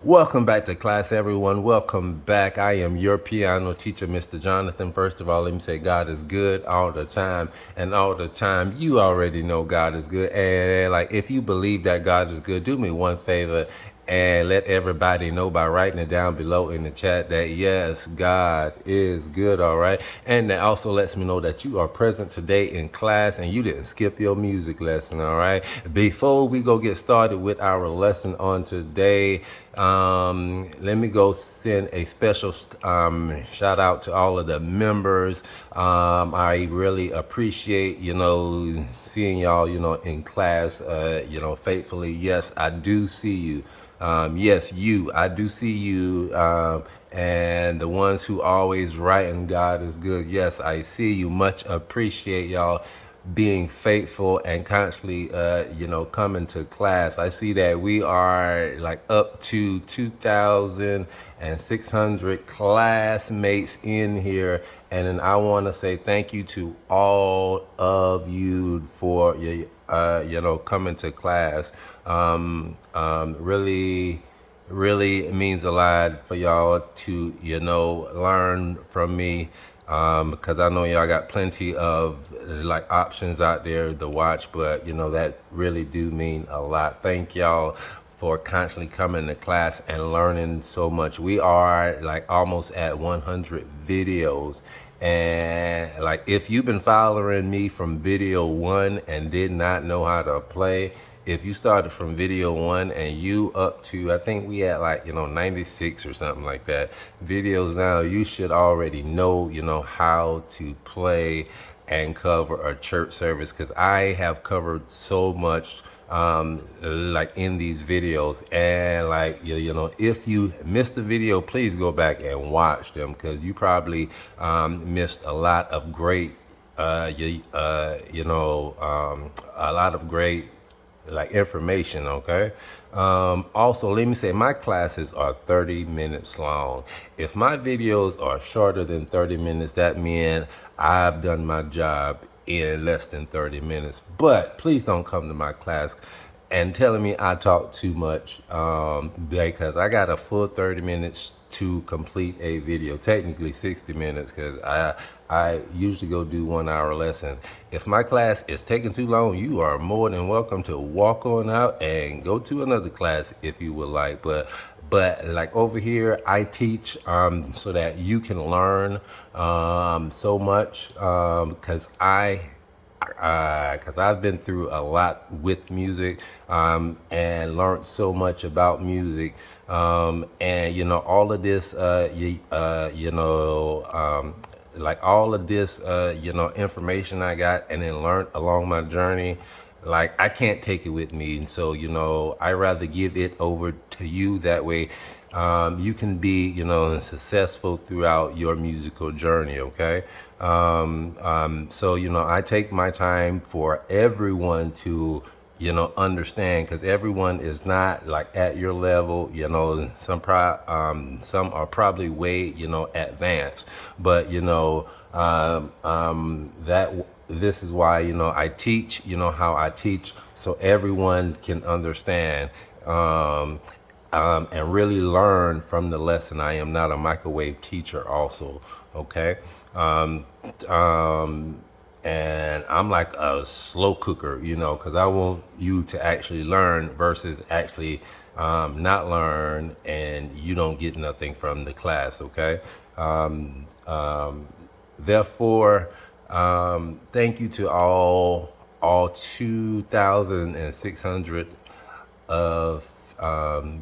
Welcome back to class, everyone. Welcome back. I am your piano teacher, Mr. Jonathan. First of all, let me say God is good all the time. And all the time, you already know God is good. And like, if you believe that God is good, do me one favor and let everybody know by writing it down below in the chat that yes, God is good, all right? And that also lets me know that you are present today in class and you didn't skip your music lesson, all right? Before we go get started with our lesson on today, let me go send a special shout out to all of the members. I really appreciate, seeing y'all, in class, faithfully. Yes, I do see you. Yes, you. I do see you. And the ones who always write and God is good. Yes, I see you. Much appreciate y'all being faithful and constantly, coming to class. I see that we are like up to 2,600 classmates in here. And then I want to say thank you to all of you for, coming to class. Really it means a lot for y'all to learn from me, because I know y'all got plenty of like options out there to watch, but that really do mean a lot. Thank y'all for constantly coming to class and learning so much. We are like almost at 100 videos. And like, if you've been following me from video one and did not know how to play, if you started from video one and you up to, I think we at like, 96 or something like that videos now, you should already know, how to play and cover a church service, because I have covered so much like in these videos. And like, if you missed the video, please go back and watch them, because you probably missed a lot of great a lot of great like information. Okay. Also, let me say my classes are 30 minutes long. If my videos are shorter than 30 minutes, that means I've done my job in less than 30 minutes. But please don't come to my class and telling me I talk too much, because I got a full 30 minutes to complete a video, technically 60 minutes, because I usually go do 1 hour lessons. If my class is taking too long, you are more than welcome to walk on out and go to another class if you would like. But like over here, I teach so that you can learn so much, because I've been through a lot with music, and learned so much about music, and all of this, like all of this, information I got and then learned along my journey. Like, I can't take it with me, and so I rather give it over to you. That way, you can be successful throughout your musical journey. Okay. So I take my time for everyone to understand, because everyone is not like at your level. Some are probably way advanced, but that this is why I teach how I teach, so everyone can understand, and really learn from the lesson. I am not a microwave teacher also. Okay. um, um, and I'm like a slow cooker, because I want you to actually learn versus actually not learn, and you don't get nothing from the class. Okay. um, um, Therefore, thank you to all 2,600 of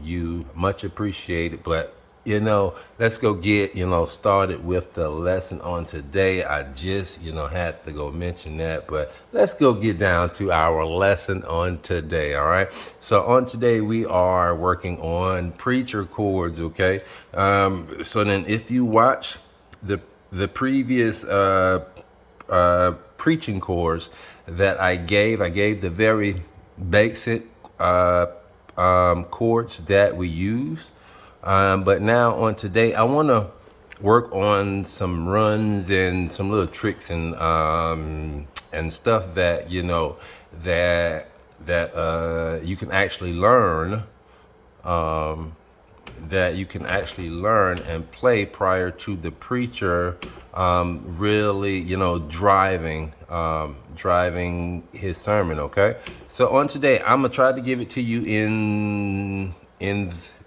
you. Much appreciated. But let's go get started with the lesson on today. I just had to go mention that, but let's go get down to our lesson on today. All right. So on today we are working on preacher chords. Okay. So then, if you watch the previous preaching course that I gave the very basic chords that we use. But now on today, I want to work on some runs and some little tricks and stuff that that you can actually learn, that you can actually learn and play prior to the preacher really, driving his sermon. Okay, so on today, I'm gonna try to give it to you in.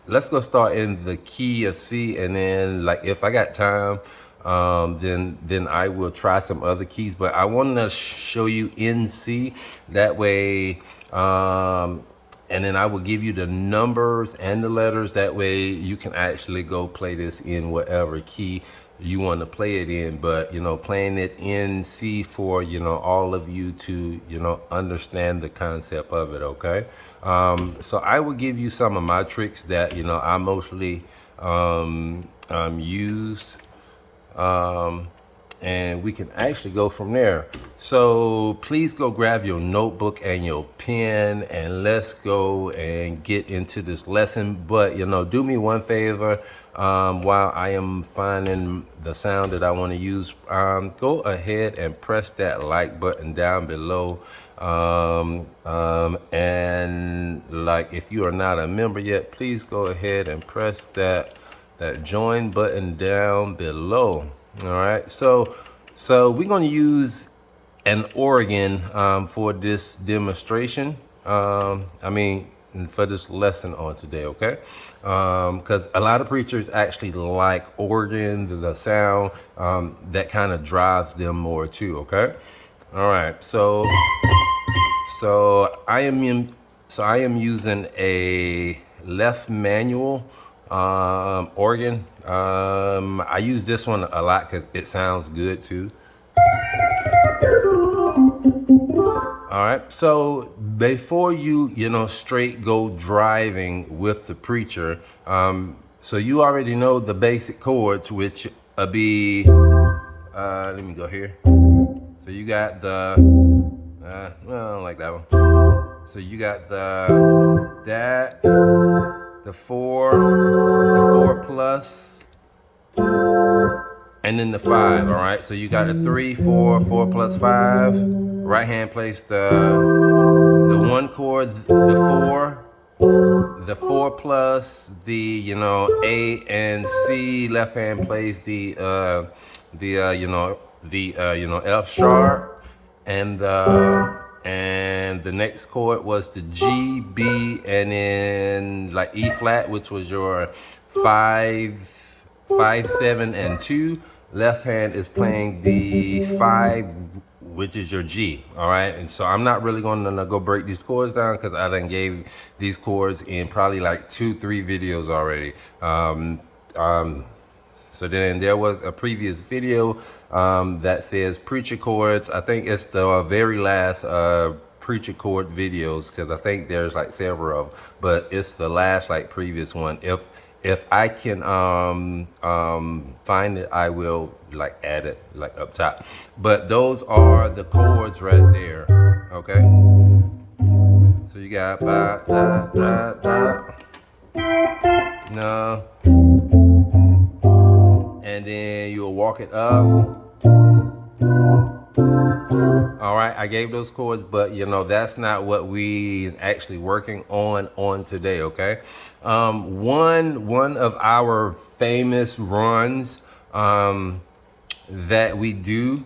Let's go start in the key of C, and then like if I got time, then I will try some other keys. But I want to show you in C. That way. And then I will give you the numbers and the letters. That way you can actually go play this in whatever key you want to play it in. But, playing it in C for, all of you to, understand the concept of it, okay? So I will give you some of my tricks that, I mostly use. And we can actually go from there. So please go grab your notebook and your pen and let's go and get into this lesson. But do me one favor, while I am finding the sound that I want to use, go ahead and press that like button down below. And like if you are not a member yet, please go ahead and press that join button down below. All right, so we're going to use an organ for this demonstration. For this lesson on today, okay? Because a lot of preachers actually like organ, the sound that kind of drives them more too, okay? All right, so I am using a left manual organ. I use this one a lot because it sounds good too. All right, so before you straight go driving with the preacher, so you already know the basic chords, which be let me go here. So you got the I don't like that one. So you got the 4 plus, and then the 5. All right, so you got the 3, 4, 4 plus 5. Right hand plays the 1 chord, the 4 plus the A and C. Left hand plays the F sharp, and the next chord was the G, B, and then like E flat, which was your 5, 7, and 2. Left hand is playing the 5, which is your G. All right, and so I'm not really going to go break these chords down because I done gave these chords in probably like 2-3 videos already. So then there was a previous video that says preacher chords. I think it's the very last preacher chord videos, because I think there's like several of them, but it's the last like previous one. If I can find it, I will like add it like up top. But those are the chords right there. Okay. So you got ba da da da. No. And then you'll walk it up. All right, I gave those chords, but that's not what we actually working on today, okay? One of our famous runs that we do,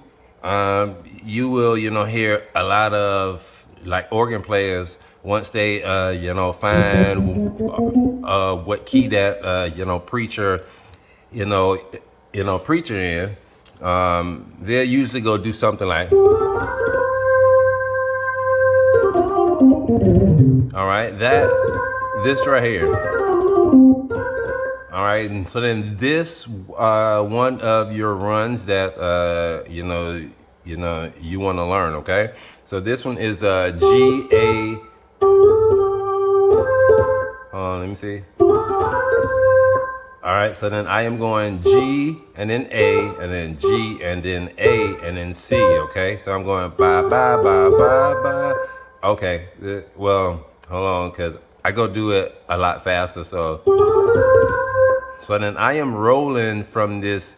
you will hear a lot of like organ players once they find what key that preacher preacher in, they'll usually go do something like, all right, this right here. All right, and so then this one of your runs that you want to learn, okay? So this one is G, A. Let me see. All right, so then I am going G and then A and then G and then A and then C, okay? So I'm going ba ba ba ba ba. Okay, well, hold on, because I go do it a lot faster, so then I am rolling from this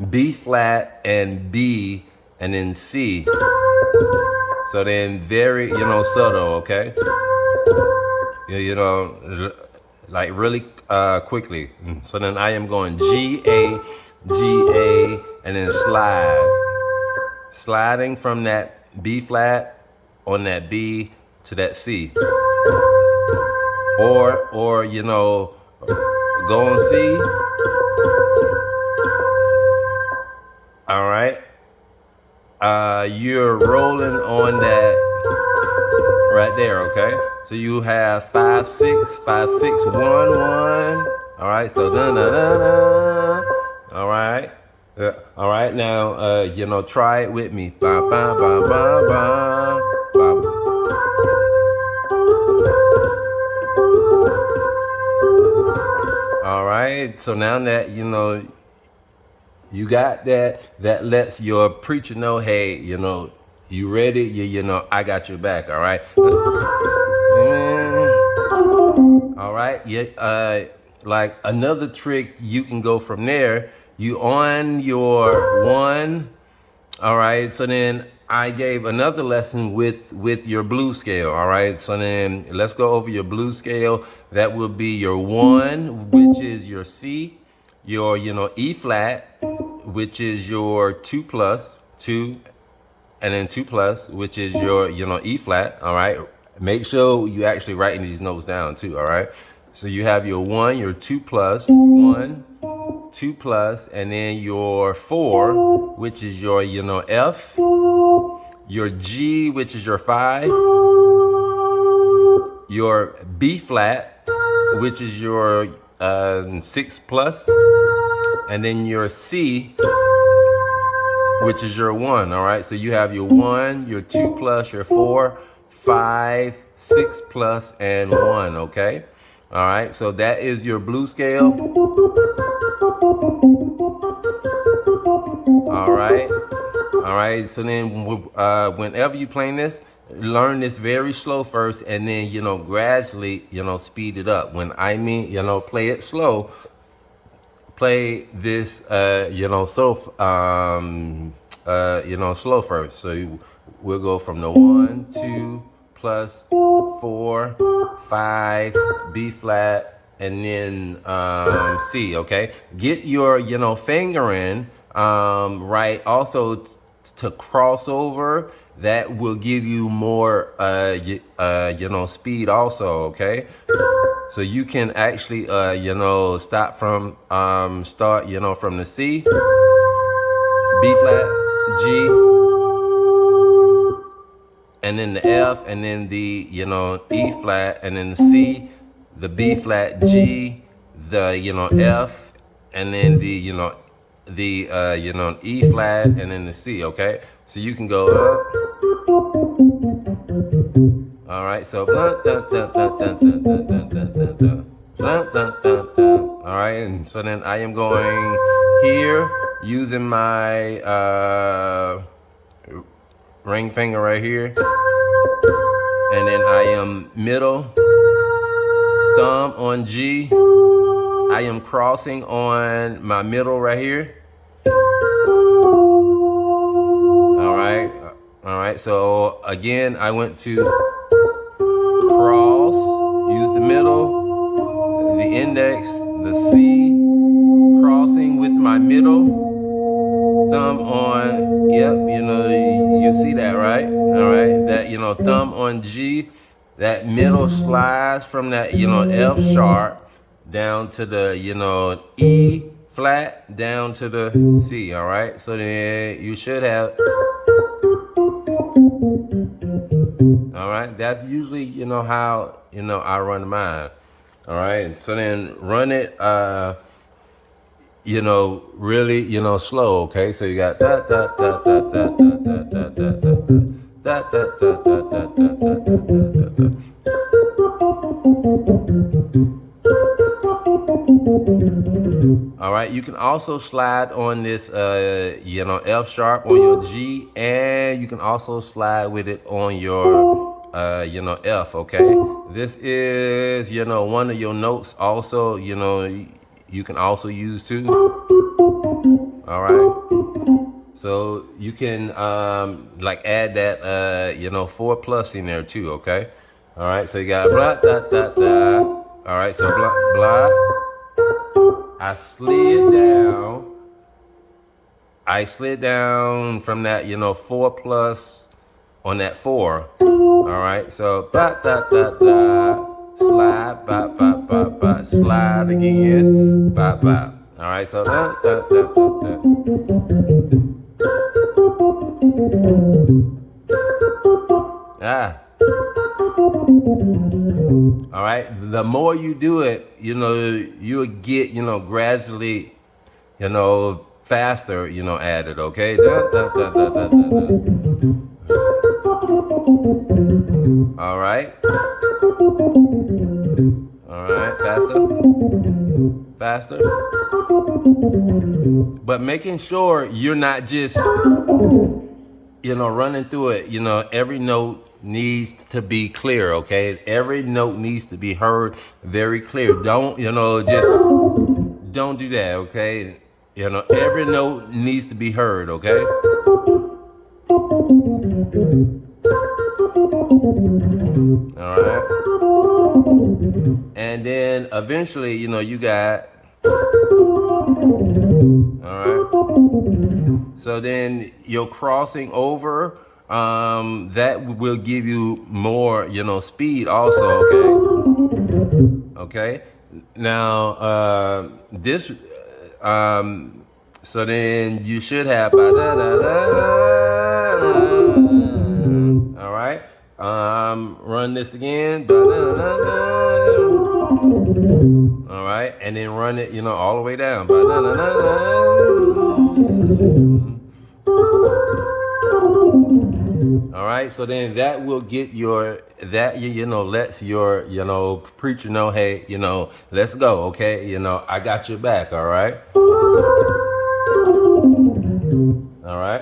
B flat and B and then C. So then very, subtle, okay? you know, like really quickly. So then I am going G, A, and then sliding from that B flat on that B to that C. Or you know, go on C. All right. You're rolling on that right there, okay? So you have 5 6, 5 6 1 1. All right, so da da da da. All right. All right, now you know, try it with me. Ba ba ba ba ba ba. All right, so now that you know you got that, that lets your preacher know, hey, you know, you ready? You know, I got your back. All right. All right. Yeah. Like another trick, you can go from there. You on your one. All right. So then I gave another lesson with your blues scale. All right. So then let's go over your blues scale. That will be your one, which is your C, your E flat, which is your 2 plus 2, and then 2 plus, which is your E flat. All right. Make sure you actually writing these notes down too. All right. So you have your 1, your 2 plus 1, 2 plus, and then your 4, which is your F, your G, which is your 5, your B flat, which is your 6 plus, and then your C, which is your 1. All right. So you have your 1, your 2 plus, your 4, 5, 6 plus, and 1. Okay. All right. So that is your blues scale. All right. All right. So then whenever you playing this, learn this very slow first, and then gradually speed it up. When I mean play it slow, play this slow first. So we'll go from the 1 2 plus 4 5 B flat, and then C. Okay, get your fingering right also to cross over. That will give you more speed also. Okay, so you can actually start from from the C, B flat, G, and then the F, and then the E flat, and then the C, the B flat, G, the F, and then the E flat, and then the C. Okay, so you can go up. All right, so all right, and so then I am going here using my ring finger right here, and then I am middle thumb on G. I am crossing on my middle right here. All right, so again I went to cross, use the middle, the index, the C, crossing with my middle thumb on, yep, you see that, right? All right, that thumb on G, that middle slides from that F sharp down to the E flat down to the C. All right, so then you should have. All right, that's usually how I run mine. All right, so then run it really slow. Okay, so you got da da da da da da da da da da da da da da da. All right, you can also slide on this F sharp on your G, and you can also slide with it on your F. Okay, this is one of your notes also you can also use too. All right, so you can like add that 4 plus in there too. Okay, All right, so you got blah, da, da, da. All right, so blah, blah. I slid down. I slid down from that, 4+ on that 4. All right, so blah, da, da, da. Slide, ba, ba, ba, ba. Slide again, ba, ba. All right, so da, da, da, da, da. Ah. All right. The more you do it, you'll get, gradually, faster, at it. Okay. Da, da, da, da, da, da, da. All right. All right. Faster. Faster. But making sure you're not just, running through it. Every note needs to be clear, okay? Every note needs to be heard very clear. Don't, just don't do that, okay? Every note needs to be heard, okay? All right. And then eventually, you got, all right. So then you're crossing over. That will give you more, speed also. Okay. Now, this. So then you should have. All right. Run this again. All right, and then run it, all the way down. All right, so then that will get lets your, preacher know, hey, let's go, okay? I got your back, all right? All right.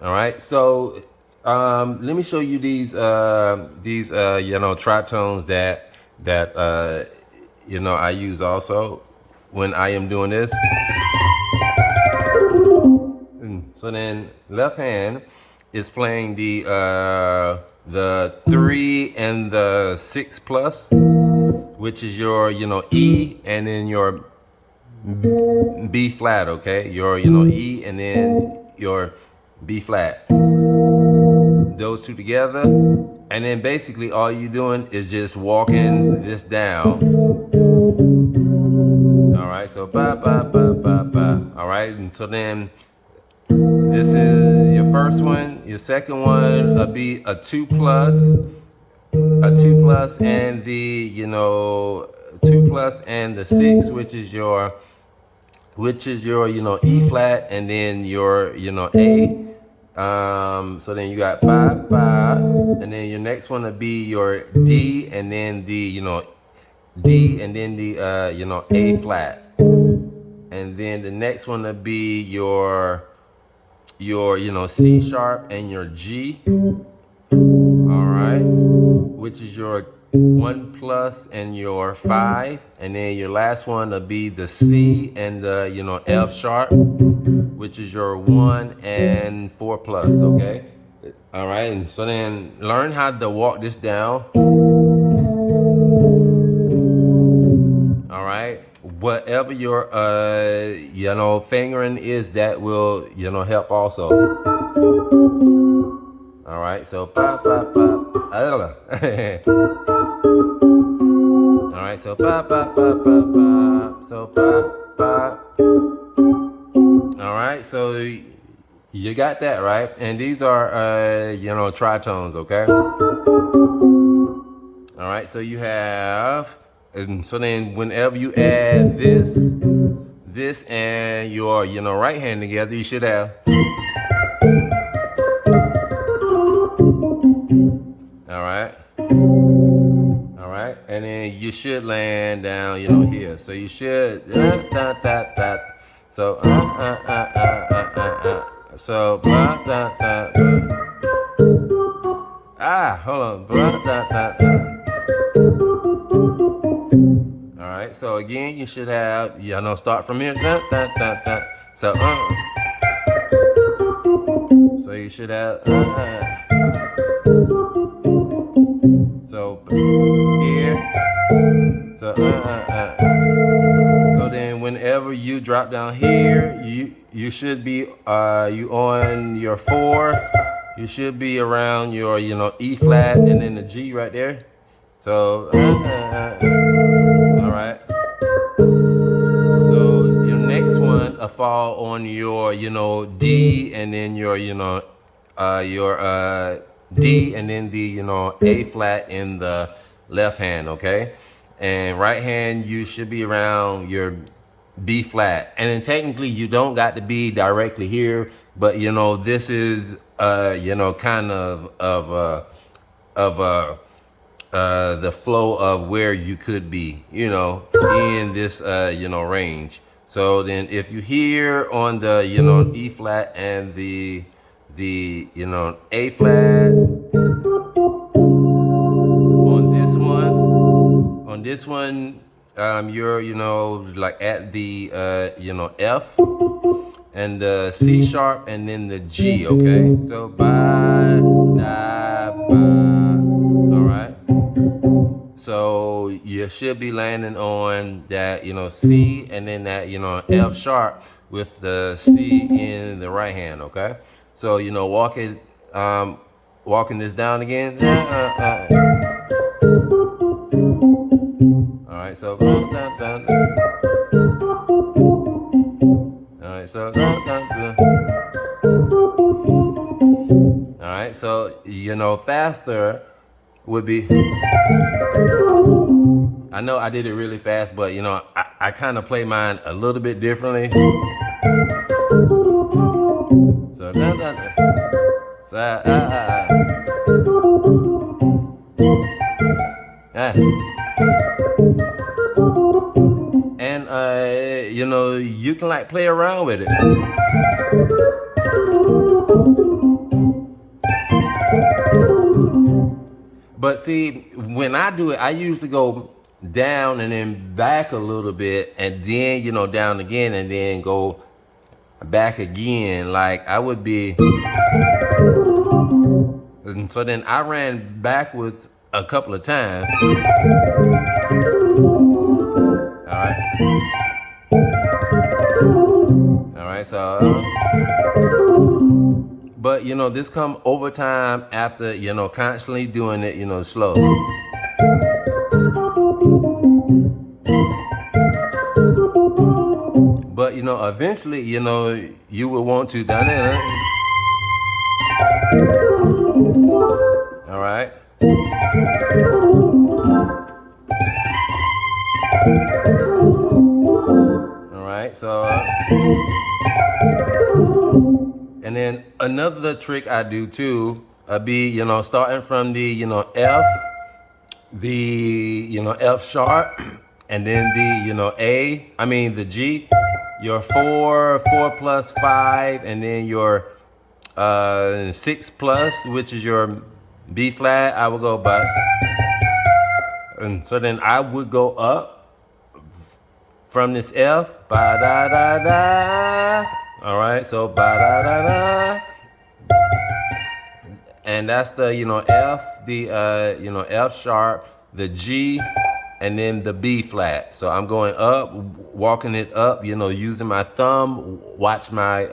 All right, so let me show you these tritones that I use also when I am doing this. So then left hand is playing the 3 and the 6+, which is your E and then your B flat, okay? Your E and then your B flat. Those two together, and then basically all you're doing is just walking this down. All right, so ba ba ba ba ba. All right, and so then this is your first one. Your second one will be a 2+, and the 2+ and the 6, which is your E flat, and then your A. So then you got ba ba, and then your next one will be your D, and then the D, and then the A flat, and then the next one will be your C sharp and your G. All right, which is your 1+ and your 5, and then your last one will be the C and the F sharp, which is your 1 and 4+. Okay. All right, and so then learn how to walk this down. All right, whatever your fingering is, that will help also. All right, so ba ba ba. All right, so ba ba ba ba ba. So ba ba. All right, so you got that right, and these are tritones, okay? All right, so you have, and so then whenever you add this and your right hand together, you should have. All right. All right, and then you should land down, here. So you should So so hold on. All right, so again, you should have start from here. So so you should have here. So so then whenever you drop down here, you should be you on your 4. You should be around your E flat and then the G right there. So all right. So your next one fall on your D and then your D and then the A flat in the left hand, okay? And right hand you should be around your B flat. And then technically you don't got to be directly here, but this is kind of the flow of where you could be, in this range. So then if you hear on the E flat and the A flat on this one you're like at the F and the C sharp and then the G, okay? So ba da ba. All right. So you should be landing on that C and then that F sharp with the C in the right hand, okay? So walking this down again. All right, so all right, so all right, so faster would be. I know I did it really fast, but I kind of play mine a little bit differently. So and you can like play around with it. But see, when I do it, I usually go down and then back a little bit and then down again and then go back again. Like I would be, and so then I ran backwards a couple of times. All right, so but this come over time after constantly doing it slow. But eventually you will want to done it. All right. All right, so and then another trick I do too be starting from the F, the F sharp, and then the the G, your 4 plus 5, and then your 6 plus, which is your B flat. I would go back, and so then I would go up from this F, ba da da da. All right, so ba da da da, and that's the F, the F sharp, the G, and then the B flat. So I'm going up, walking it up, using my thumb. Watch my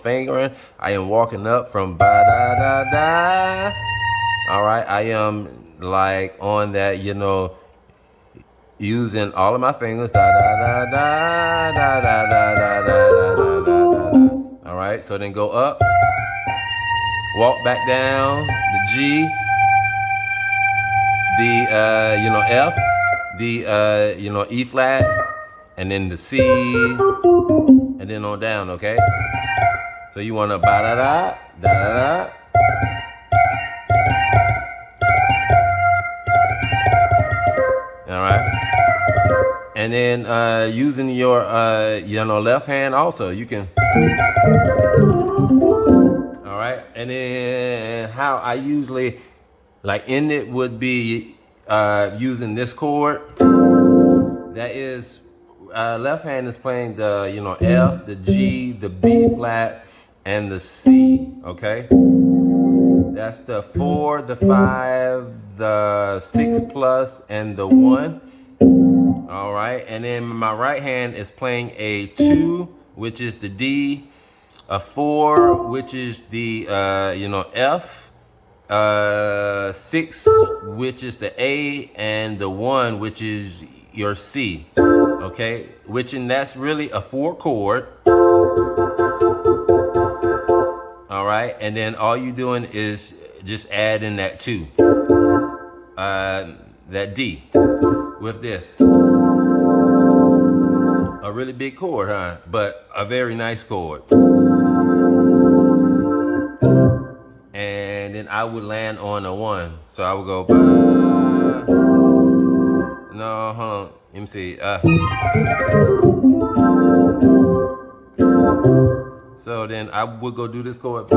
fingering. I am walking up from ba da da da. All right, I am like on that using all of my fingers. Da da da da da da da da da da da da. All right, so then go up, walk back down, the G, the F, the E flat, and then the C, and then on down. Okay, so you want to ba da da da da da. All right. And then using your left hand also, you can. All right. And then how I usually like end it would be using this chord. That is left hand is playing the F, the G, the B flat, and the C. Okay. That's the 4, the 5, the 6 plus, and the 1. All right, and then my right hand is playing a 2, which is the D, a 4, which is the F, 6, which is the A, and the 1, which is your C. Okay, and that's really a 4 chord. All right, and then all you doing is just adding that 2, that D with this. A really big chord, huh? But a very nice chord. And then I would land on a 1. So I would go, no, hold on. Let me see. So then I would go do this chord.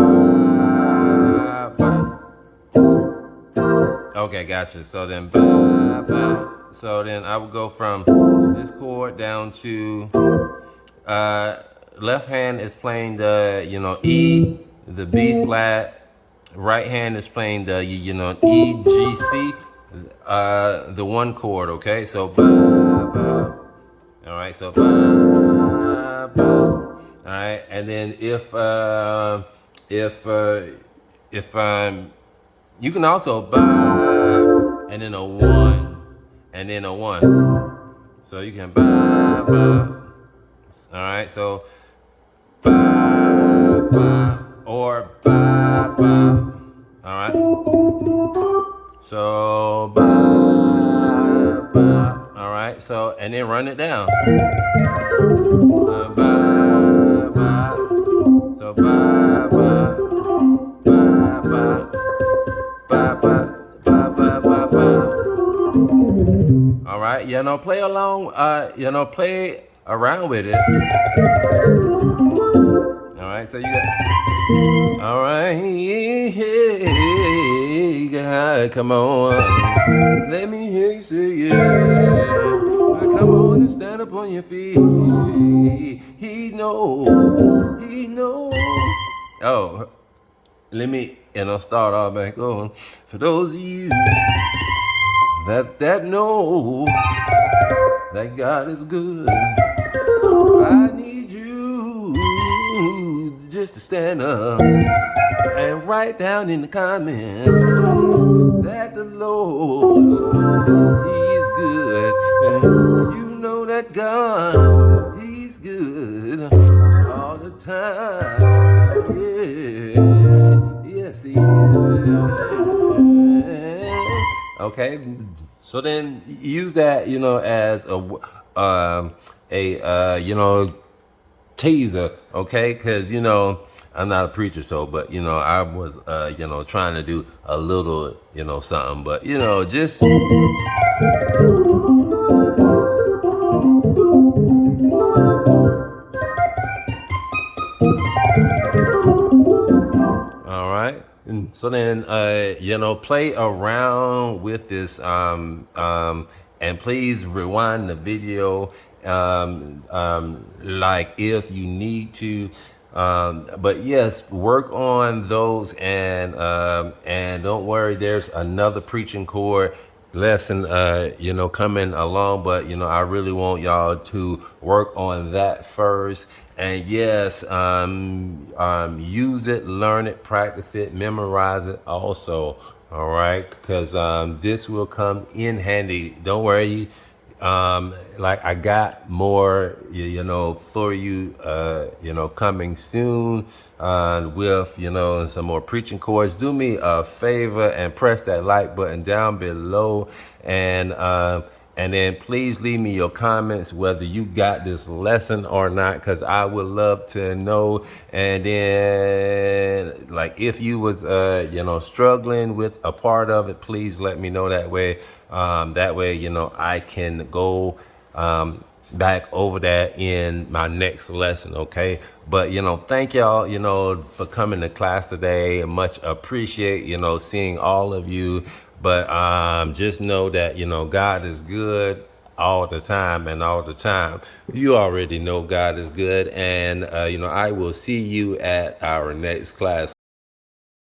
Okay, gotcha. So then, so then I would go from this chord down to left hand is playing the E, the B flat. Right hand is playing the E, G, C, the 1 chord. Okay, so all right, so all right, and then if you can also and then a 1 and then a 1. So you can all right, so or all right. So all right. So and then run it down. So all right, play along, play around with it. All right, so you got, all right, yeah, come on, let me hear you say yeah. Come on and stand up on your feet. He knows. Oh, let me, start all back on. For those of you that know that God is good, I need you just to stand up and write down in the comments that the Lord, He's good. You know that God, He's good all the time. Yeah. Yes, He is. Okay, so then use that, as a teaser, okay? Because I'm not a preacher, so but I was trying to do a little something, but just. All right. So then, play around with this, and please rewind the video, like if you need to, but yes, work on those, and don't worry, there's another preaching chord lesson, coming along, but I really want y'all to work on that first. And yes, use it, learn it, practice it, memorize it also. All right, because this will come in handy. Don't worry. Like I got more, for you, coming soon, with, some more preaching chords. Do me a favor and press that like button down below, and then please leave me your comments whether you got this lesson or not, because I would love to know. And then, like, if you was, struggling with a part of it, please let me know that way. I can go back over that in my next lesson, okay? But, thank y'all, for coming to class today. Much appreciate, seeing all of you. But just know that, God is good all the time and all the time. You already know God is good. And, I will see you at our next class.